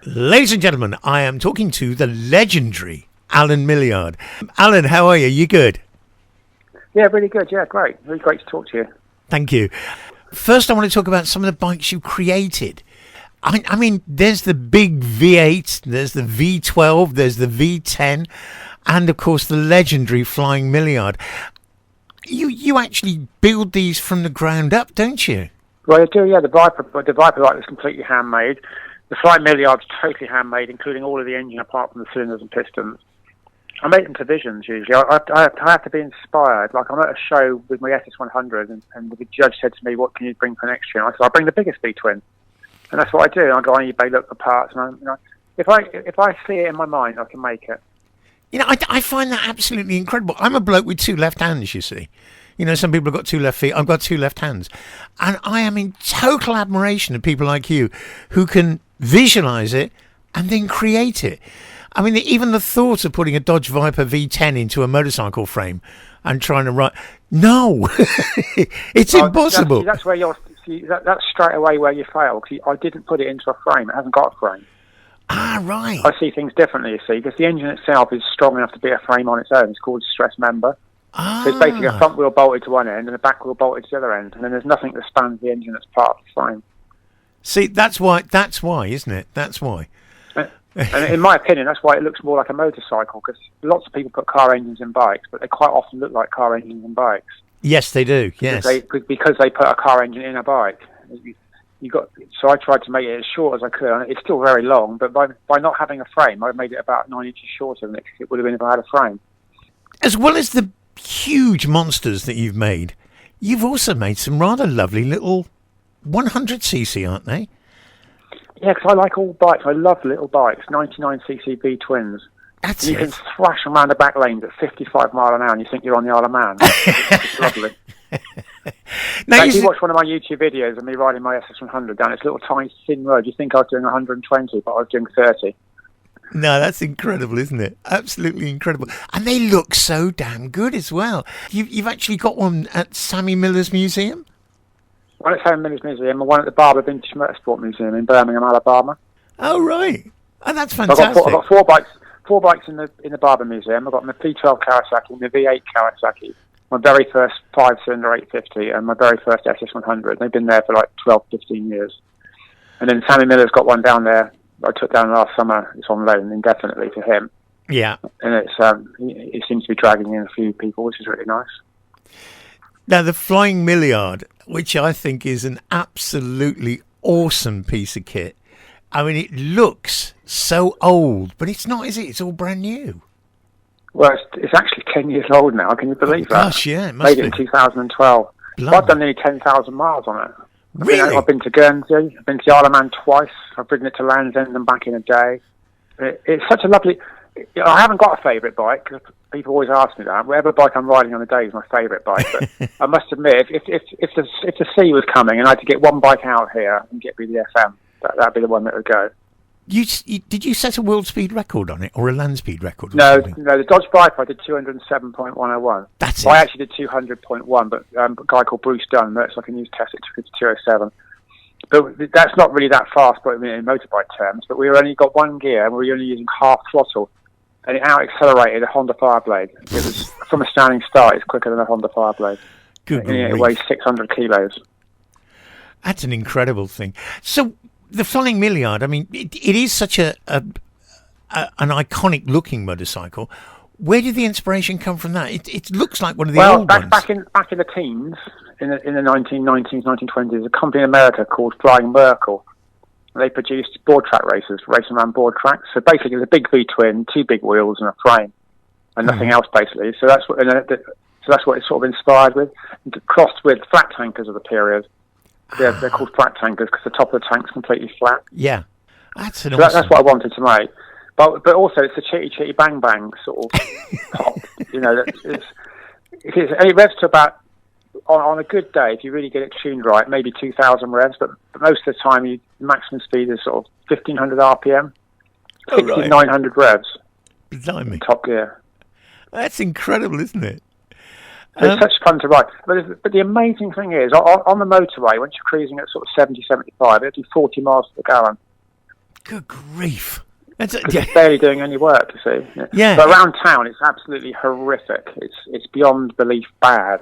Ladies and gentlemen, I am talking to the legendary Allen Millyard. Alan, how are you? You good? Yeah, really good. Yeah, great. Really great to talk to you. Thank you. First, I want to talk about some of the bikes you created. I mean, there's the big V8, there's the V12, there's the V10, and of course the legendary Flying Millyard. You actually build these from the ground up, don't you? Well, I do. Yeah, the Viper bike is completely handmade. The Flying Millyard's totally handmade, including all of the engine apart from the cylinders and pistons. I make them to visions usually. I have to be inspired. Like I'm at a show with my SS100, and the judge said to me, "What can you bring for next year?" And I said, "I'll bring the biggest V-twin," and that's what I do. I go on eBay, look for parts, and if I see it in my mind, I can make it. You know, I find that absolutely incredible. I'm a bloke with two left hands, you see. You know, some people have got two left feet. I've got two left hands, and I am in total admiration of people like you who can visualize it and then create it. I mean, even the thought of putting a Dodge Viper V10 into a motorcycle frame and trying to write, no, it's impossible. That's where that's straight away where you fail. Because I didn't put it into a frame; it hasn't got a frame. Ah, right. I see things differently. You see, because the engine itself is strong enough to be a frame on its own. It's called a stress member. Ah. So it's basically a front wheel bolted to one end and a back wheel bolted to the other end, and then there's nothing that spans the engine that's part of the frame. See, that's why, isn't it? That's why. And in my opinion, that's why it looks more like a motorcycle, because lots of people put car engines in bikes, but they quite often look like car engines in bikes. Yes, they do, yes. Because they put a car engine in a bike. So I tried to make it as short as I could. It's still very long, but by not having a frame, I made it about 9 inches shorter than it would have been if I had a frame. As well as the huge monsters that you've made, you've also made some rather lovely little 100cc, aren't they? Yeah, because I like all bikes. I love little bikes, 99cc V-twins. That's you it. can thrash them around the back lanes at 55 mile an hour and you think you're on the Isle of Man. It's lovely. Now, if you watch one of my YouTube videos of me riding my SS100 down this little tiny thin road, you think I was doing 120, but I was doing 30. No, that's incredible, isn't it? Absolutely incredible. And they look so damn good as well. You've actually got one at Sammy Miller's Museum? One at Allen Millyard's Museum and one at the Barber Vintage Motorsport Museum in Birmingham, Alabama. Oh, right. Oh, that's fantastic. I've got four bikes in the Barber Museum. I've got my P12 Kawasaki, my V8 Kawasaki, my very first 5-cylinder 850, and my very first SS100. They've been there for like 12, 15 years. And then Sammy Miller's got one down there I took down last summer. It's on loan indefinitely to him. Yeah. And it seems to be dragging in a few people, which is really nice. Now, the Flying Millyard, which I think is an absolutely awesome piece of kit. I mean, it looks so old, but it's not, is it? It's all brand new. Well, it's actually 10 years old now. Can you believe that? Gosh, yeah, it must Made it in 2012. I've done nearly 10,000 miles on it. Really? I've been to Guernsey. I've been to the Isle of Man twice. I've ridden it to Land's End and back in a day. It's such a lovely... I haven't got a favourite bike, because people always ask me that. Whatever bike I'm riding on the day is my favourite bike. But I must admit, if the sea was coming and I had to get one bike out here and get me the FM, that'd be the one that would go. Did you set a world speed record on it, or a land speed record? No, the Dodge Viper I did 207.101. That's it. I actually did 200.1, but a guy called Bruce Dunn, Motorcycle News Test, it took it to 207. But that's not really that fast, but in motorbike terms. But we only got one gear, and we were only using half throttle, and it out-accelerated a Honda Fireblade. It was, from a standing start, it's quicker than a Honda Fireblade. Good and it weighs 600 kilos. That's an incredible thing. So, the Flying Millyard, I mean, it is such an iconic-looking motorcycle. Where did the inspiration come from that? It looks like one of the old ones. Back in the teens, in the 1919s, 1920s, a company in America called Flying Millyard. They produced board track races, racing around board tracks. So basically, it's a big V-twin, 2 big wheels and a frame, and nothing else basically. So that's what it's sort of inspired with, crossed with flat tankers of the period. They're called flat tankers because the top of the tank's completely flat. Yeah, that's an awesome. That's what I wanted to make. But also it's a chitty chitty bang bang sort of pop. You know, it revs to about, on a good day, if you really get it tuned right, maybe 2,000 revs. But most of the time, the maximum speed is sort of 1,500 RPM, 900 revs. Blimey. Top gear. That's incredible, isn't it? It's such fun to ride. But the amazing thing is, on the motorway, once you're cruising at sort of 70, 75, it'll do 40 miles per gallon. Good grief. Because it's barely doing any work, you see. Yeah. But around town, it's absolutely horrific. It's beyond belief bad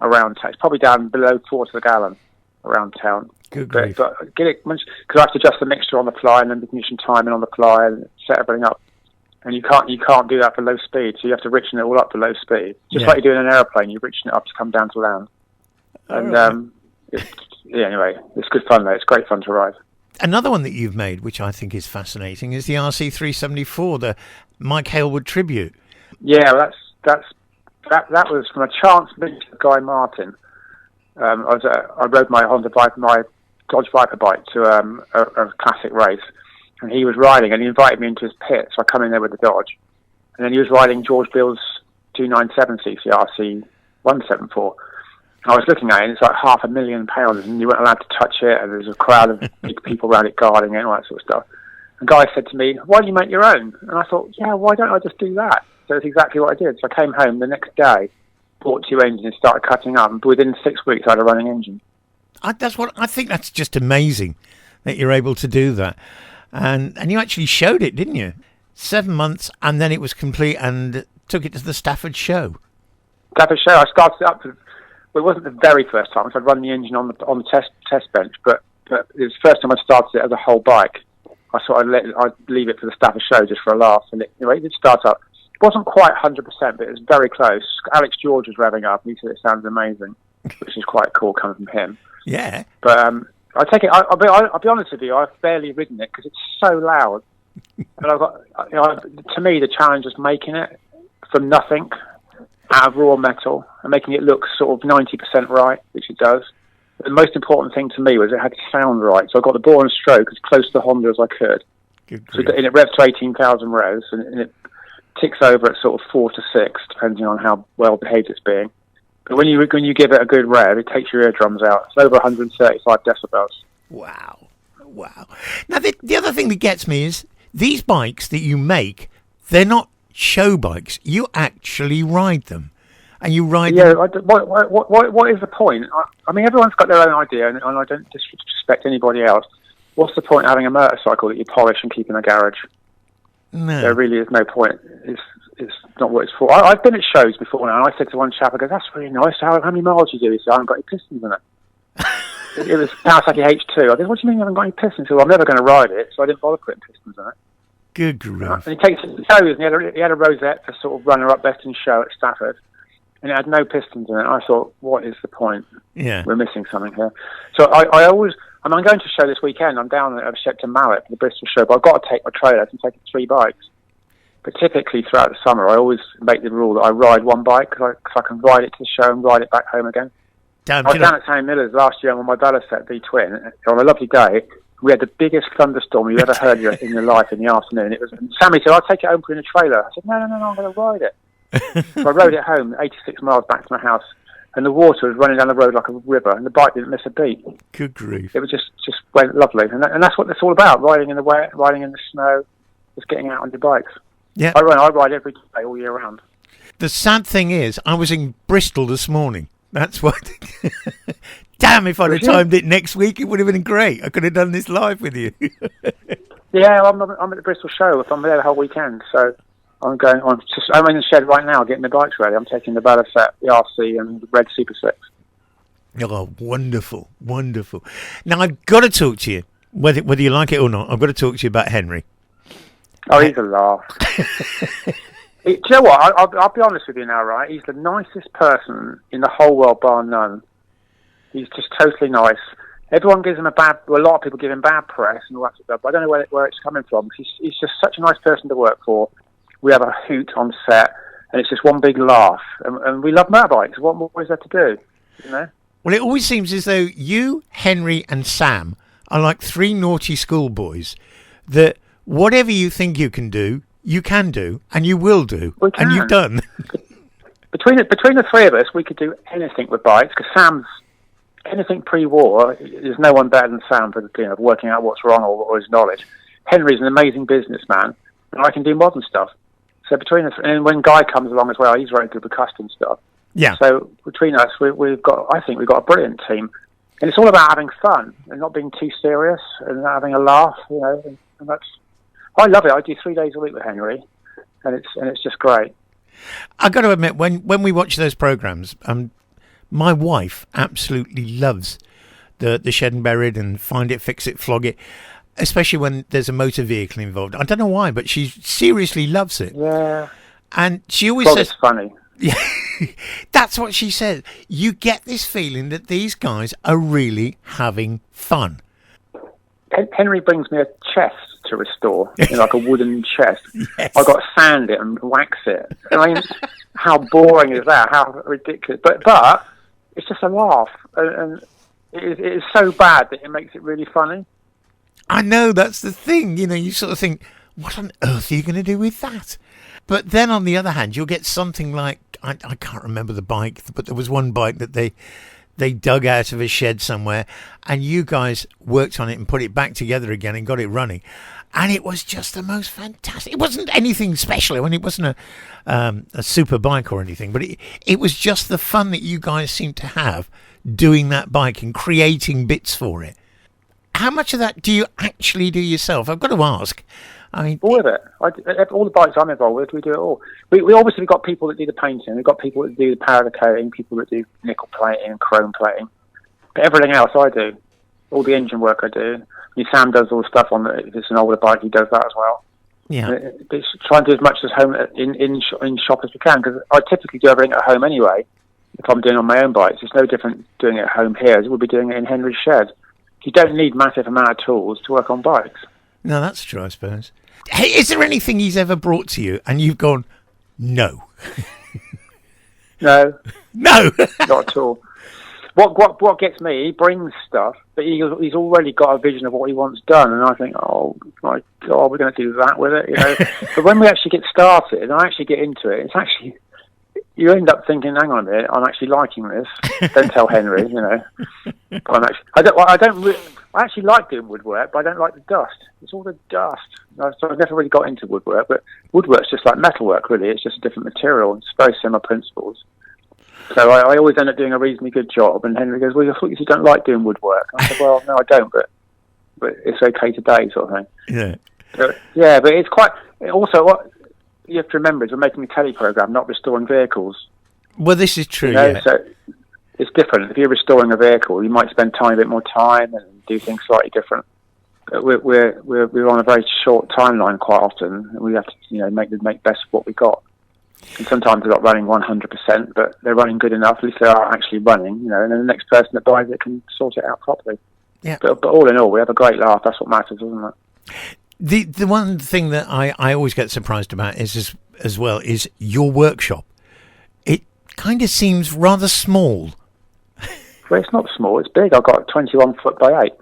around town. It's probably down below quarter of a gallon around town. Good grief. But get it, because I have to adjust the mixture on the fly and then ignition timing on the fly and set everything up. And you can't do that for low speed, so you have to richen it all up for low speed. Just like you do in an aeroplane, you richen it up to come down to land. And anyway, it's good fun though. It's great fun to ride. Another one that you've made, which I think is fascinating, is the RC374, the Mike Hailwood tribute. Yeah, well, that was from a chance meet with Guy Martin. I rode my Dodge Viper bike to a classic race, and he was riding, and he invited me into his pit, so I come in there with the Dodge, and then he was riding George Bill's 297cc RC 174. I was looking at it, and it's like £500,000, and you weren't allowed to touch it, and there was a crowd of big people around it guarding it and all that sort of stuff. And Guy said to me, "Why don't you make your own?" And I thought, yeah, why don't I just do that? So it's exactly what I did. So I came home the next day, bought 2 engines, and started cutting up, and within 6 weeks I had a running engine. I think that's just amazing that you're able to do that. And you actually showed it, didn't you? 7 months, and then it was complete, and took it to the Stafford show. Stafford show, I started it up. Well, it wasn't the very first time, because I'd run the engine on the test bench, but it was the first time I started it as a whole bike. I thought I'd leave it for the Stafford show just for a laugh, and it did start up. It wasn't quite 100%, but it was very close. Alex George was revving up, and he said it sounds amazing, which is quite cool coming from him. Yeah. But I take it. I'll be honest with you. I've barely ridden it because it's so loud. And to me, the challenge was making it from nothing, out of raw metal, and making it look sort of 90% right, which it does. But the most important thing to me was it had to sound right. So I got the bore and stroke as close to the Honda as I could. And it revs to 18,000 revs, and it ticks over at sort of 4 to 6, depending on how well behaved it's being. But when you give it a good rev, it takes your eardrums out. It's over 135 decibels. Wow. Now, the other thing that gets me is these bikes that you make, they're not show bikes. You actually ride them. And you ride them. What is the point? I mean, everyone's got their own idea, and I don't disrespect anybody else. What's the point of having a motorcycle that you polish and keep in a garage? No. There really is no point. It's not what it's for. I've been at shows before now, and I said to one chap, I go, "That's really nice. How many miles do you do?" He said, "I haven't got any pistons in it." It was Kawasaki H2. I said, "What do you mean you haven't got any pistons?" He said, "Well, I'm never going to ride it, so I didn't bother putting pistons in it." Good grief. And he takes it to shows, and he had a rosette for sort of runner-up best in show at Stafford, and it had no pistons in it. I thought, what is the point? Yeah. We're missing something here. So I'm going to show this weekend. I'm down at Shepton Mallet for the Bristol show, but I've got to take my trailer and take 3 bikes. But typically throughout the summer, I always make the rule that I ride one bike because I can ride it to the show and ride it back home again. Damn, I was down at Allen Millyard last year on my Bellaset V-twin on a lovely day. We had the biggest thunderstorm you've ever heard in your life in the afternoon. And Sammy said, "I'll take it home in a trailer." I said, No, I'm going to ride it. So I rode it home, 86 miles back to my house, and the water was running down the road like a river, and the bike didn't miss a beat. Good grief. It was just went lovely. And that's what it's all about, riding in the wet, riding in the snow, just getting out on your bikes. Yeah. I ride every day, all year round. The sad thing is, I was in Bristol this morning. That's what. Damn, if I'd have timed it next week, it would have been great. I could have done this live with you. Yeah, I'm at the Bristol show. I'm there the whole weekend, so I'm in the shed right now getting the bikes ready. I'm taking the Bellaset, the RC, and the Red Super 6. Oh, wonderful, wonderful. Now, I've got to talk to you, whether you like it or not, I've got to talk to you about Henry. Oh, he's a laugh. Do you know what? I'll be honest with you now, right? He's the nicest person in the whole world, bar none. He's just totally nice. Everyone gives him a lot of people give him bad press and all that sort of stuff, but I don't know where it's coming from. He's just such a nice person to work for. We have a hoot on set, and it's just one big laugh. And we love motorbikes. What more is there to do? You know? Well, it always seems as though you, Henry, and Sam are like 3 naughty schoolboys that whatever you think you can do, and you will do, and you've done. Between the 3 of us, we could do anything with bikes, because Sam's anything pre-war. There's no one better than Sam for working out what's wrong or his knowledge. Henry's an amazing businessman, and I can do modern stuff. So between us, and when Guy comes along as well, he's very good with custom stuff. Yeah. So between us, I think we've got a brilliant team, and it's all about having fun and not being too serious and having a laugh. And I love it. I do 3 days a week with Henry, and it's just great. I got to admit, when we watch those programs, my wife absolutely loves the Shed and Buried and Find It, Fix It, Flog It, especially when there's a motor vehicle involved. I don't know why, but she seriously loves it. Yeah. And she always God, says, it's funny. yeah, that's what she says. You get this feeling that these guys are really having fun. Henry brings me a chest to restore, like a wooden chest. Yes. I've got to sand it and wax it. I mean, how boring is that? How ridiculous. But it's just a laugh. And it is so bad that it makes it really funny. I know, that's the thing. You know, you sort of think, what on earth are you going to do with that? But then on the other hand, you'll get something like, I can't remember the bike, but there was one bike that they dug out of a shed somewhere, and you guys worked on it and put it back together again and got it running. And it was just the most fantastic. It wasn't anything special. I mean, it wasn't a super bike or anything, but it was just the fun that you guys seemed to have doing that bike and creating bits for it. How much of that do you actually do yourself? I've got to ask. I mean, all of it. All the bikes I'm involved with, we do it all. We obviously got people that do the painting. We've got people that do the powder coating, people that do nickel plating and chrome plating. But everything else I do. All the engine work I do. Sam does all the stuff on it. If it's an older bike, he does that as well. Yeah. But try and do as much as home in shop as we can, because I typically do everything at home anyway. If I'm doing it on my own bikes, it's no different doing it at home here as it would be doing it in Henry's shed. You don't need massive amount of tools to work on bikes. No, that's true, I suppose. Hey, is there anything he's ever brought to you and you've gone, no? No. No. Not at all. What gets me, he brings stuff, but he's already got a vision of what he wants done, and I think, oh my God, we're going to do that with it, you know. But when we actually get started and I actually get into it, it's actually, you end up thinking, hang on a minute, I'm actually liking this. Don't tell Henry, you know. But I actually like doing woodwork, but I don't like the dust. It's all the dust. So I've never really got into woodwork, but woodwork's just like metalwork, really. It's just a different material. It's very similar principles. So I always end up doing a reasonably good job, and Henry goes, well, I thought you don't like doing woodwork. I said, well, no, I don't, but it's okay today, sort of thing. Yeah. But it's quite... Also, what you have to remember is we're making a telly programme, not restoring vehicles. Well, this is true, you know? yeah. So it's different. If you're restoring a vehicle, you might spend a bit more time and do things slightly different. But we're on a very short timeline quite often, and we have to, you know, make best of what we got. And sometimes they're not running 100%, but they're running good enough. At least they are actually running, you know. And then the next person that buys it can sort it out properly. Yeah. But all in all, we have a great laugh. That's what matters, isn't it? The one thing that I always get surprised about is as well is your workshop. It kind of seems rather small. Well, it's not small. It's big. I've got 21 foot by 8.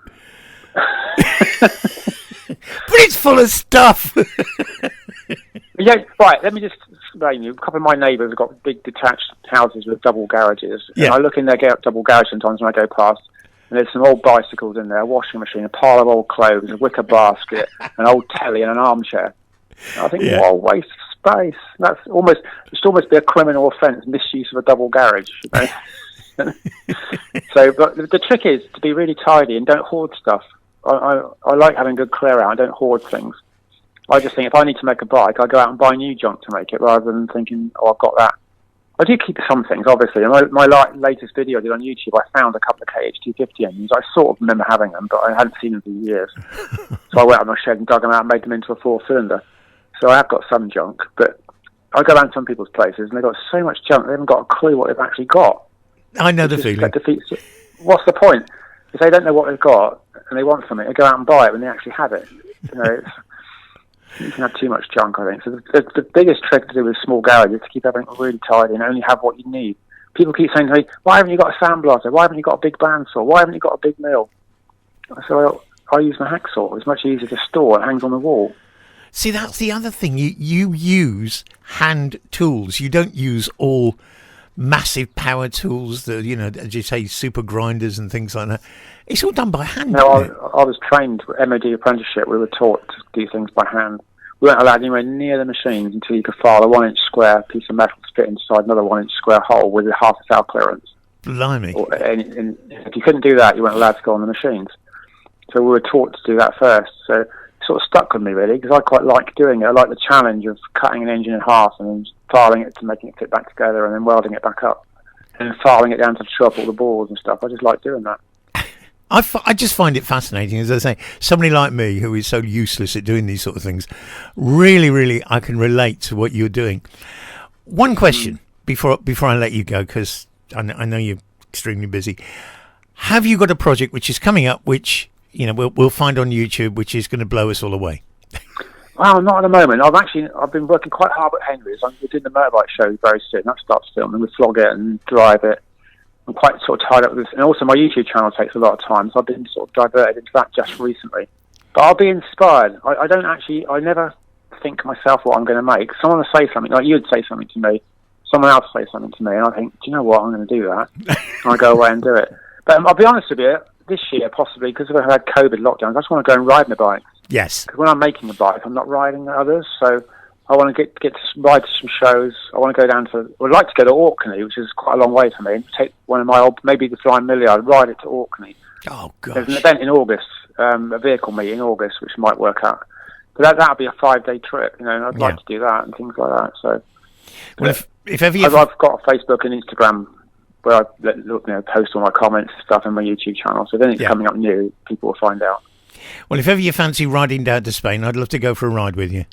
But it's full of stuff. Yeah, right. Let me just explain you. A couple of my neighbours have got big detached houses with double garages. Yeah. And I look in their double garage sometimes when I go past, and there's some old bicycles in there, a washing machine, a pile of old clothes, a wicker basket, an old telly, and an armchair. And I think, Yeah. what a waste of space. It should almost be a criminal offence, misuse of a double garage. You know? So, but the trick is to be really tidy and don't hoard stuff. I like having good clear out. I don't hoard things. I just think if I need to make a bike, I go out and buy new junk to make it, rather than thinking, oh, I've got that. I do keep some things, obviously. And my latest video I did on YouTube, I found a couple of KH250 engines. I sort of remember having them, but I hadn't seen them for years. So I went out of my shed and dug them out and made them into a 4-cylinder. So I have got some junk, but I go around some people's places and they've got so much junk, they haven't got a clue what they've actually got. I know the feeling. What's the point? If they don't know what they've got and they want something, they go out and buy it when they actually have it. You know, you can have too much junk, I think. So the biggest trick to do with small garages is to keep everything really tidy and only have what you need. People keep saying to me, why haven't you got a sandblaster? Why haven't you got a big bandsaw? Why haven't you got a big mill? So I use my hacksaw. It's much easier to store. It hangs on the wall. See, that's the other thing. You use hand tools. You don't use all massive power tools, that, you know, as you say, super grinders and things like that. It's all done by hand. No, I was trained for MOD apprenticeship. We were taught to do things by hand. We weren't allowed anywhere near the machines until you could file a 1-inch square piece of metal to fit inside another 1-inch square hole with a half a cell clearance. Blimey. And if you couldn't do that, you weren't allowed to go on the machines. So we were taught to do that first. So sort of stuck with me really, because I quite like doing it. I like the challenge of cutting an engine in half and then filing it to making it fit back together and then welding it back up and then filing it down to show up all the balls and stuff. I just like doing that. I just find it fascinating, as I say, somebody like me who is so useless at doing these sort of things, really, I can relate to what you're doing. One question before I let you go, because I know you're extremely busy. Have you got a project which is coming up, which we'll find on YouTube, which is going to blow us all away? Well, not at the moment. I've been working quite hard at Henry's. We're doing the motorbike show very soon. That starts filming. We flog it and drive it. I'm quite sort of tied up with this, and also my YouTube channel takes a lot of time, so I've been sort of diverted into that just recently. But I'll be inspired. I never think myself what I'm going to make. Someone will say something, like you'd say something to me, someone else will say something to me, and I think, do you know what, I'm going to do that. And I go away and do it. But I'll be honest with you, this year, possibly, because we've had COVID lockdowns, I just want to go and ride my bike. Yes. Because when I'm making a bike, I'm not riding others, so I want to get to ride to some shows. I want to go down to... I'd like to go to Orkney, which is quite a long way for me, and take one of my old... Maybe the Flying Millyard, ride it to Orkney. Oh, gosh. There's an event in August, a vehicle meet in August, which might work out. But that'll be a 5-day trip, and I'd like to do that and things like that. So, well, if ever I've got a Facebook and Instagram where I post all my comments and stuff, and my YouTube channel. So if anything's coming up new, people will find out. Well, if ever you fancy riding down to Spain, I'd love to go for a ride with you.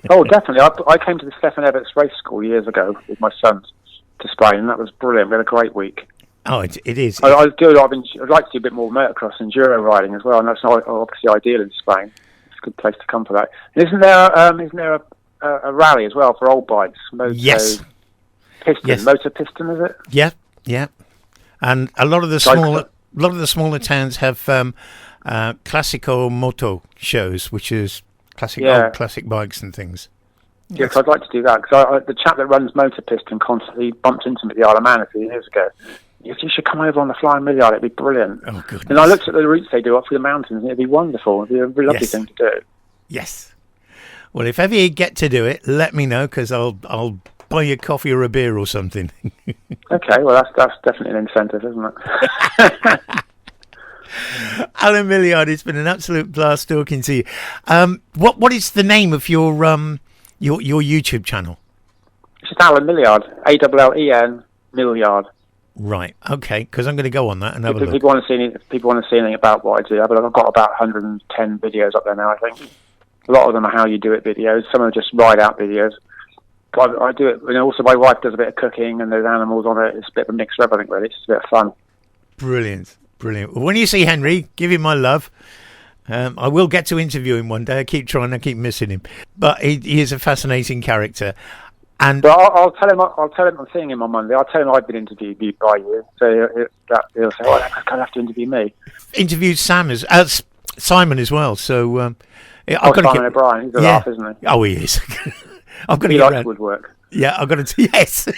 Oh, definitely. I came to the Stefan Everts race school years ago with my sons to Spain, and that was brilliant. We had a great week. Oh, it is. I'd like to do a bit more motocross and enduro riding as well, and that's obviously ideal in Spain. It's a good place to come for that. And isn't there a rally as well for old bikes? Yes. Motor piston, is it? Yeah. And a lot of the smaller towns have Classico Moto shows, which is old classic bikes and things. Yes, I'd like to do that, because the chap that runs Motor Piston constantly bumped into me at the Isle of Man a few years ago. You should come over on the Flying Millyard, it'd be brilliant. Oh, goodness. And I looked at the routes they do up through the mountains, and it'd be wonderful. It'd be a really lovely thing to do. Yes. Well, if ever you get to do it, let me know, because I'll buy you a coffee or a beer or something. Okay, well, that's definitely an incentive, isn't it? Allen Millyard, it's been an absolute blast talking to you. What is the name of your YouTube channel? It's just Allen Millyard, Allen Millyard. Right. Okay. Because I'm going to go on that and have a look. People want to see anything about what I do. I've got about 110 videos up there now, I think. A lot of them are how you do it videos. Some are just ride out videos. But I do it. And also, my wife does a bit of cooking, and there's animals on it. It's a bit of a mix of everything, really. It's just a bit of fun. Brilliant. When you see Henry, give him my love. I will get to interview him one day. I keep missing him, but he is a fascinating character. And but I'll tell him I'm seeing him on Monday. I'll tell him I've been interviewed by you, so he'll say, "Oh, that's going to have to interview me." Interviewed Simon as well. So I've got Simon O'Brien, he's a laugh, isn't he? Oh, he is. I've got to he get likes around. woodwork. Yeah, I've got to. Yes,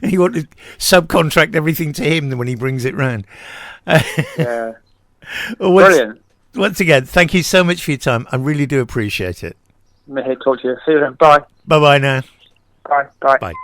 he wanted to subcontract everything to him when he brings it round. Yeah, Well, brilliant. Once again, thank you so much for your time. I really do appreciate it. I'm here to talk to you. See you then. Bye. Bye-bye now. Bye. Bye. Bye.